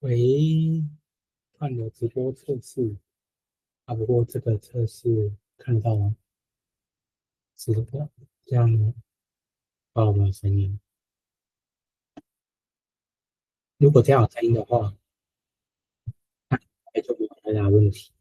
喂，看有直播测试啊，不过这个测试看得到吗？直播这样报有没有声音？如果这样有声音的话，那就没有太大问题。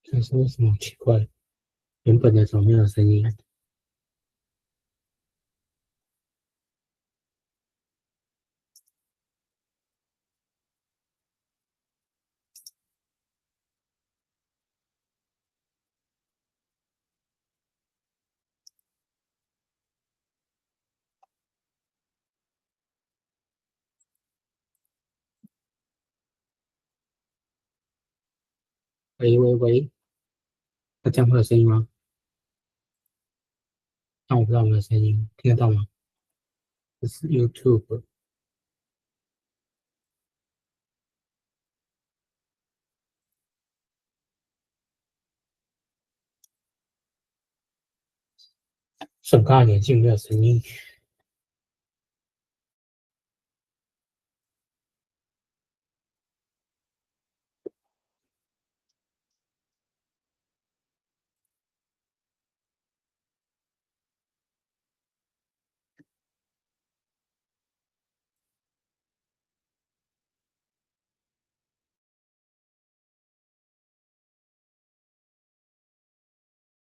但是为什么奇怪？原本的怎么没有声音？喂喂喂，那这样会有声音吗？但我不知道有没有声音，听得到吗？这是 YouTube，很高的眼镜没有声音。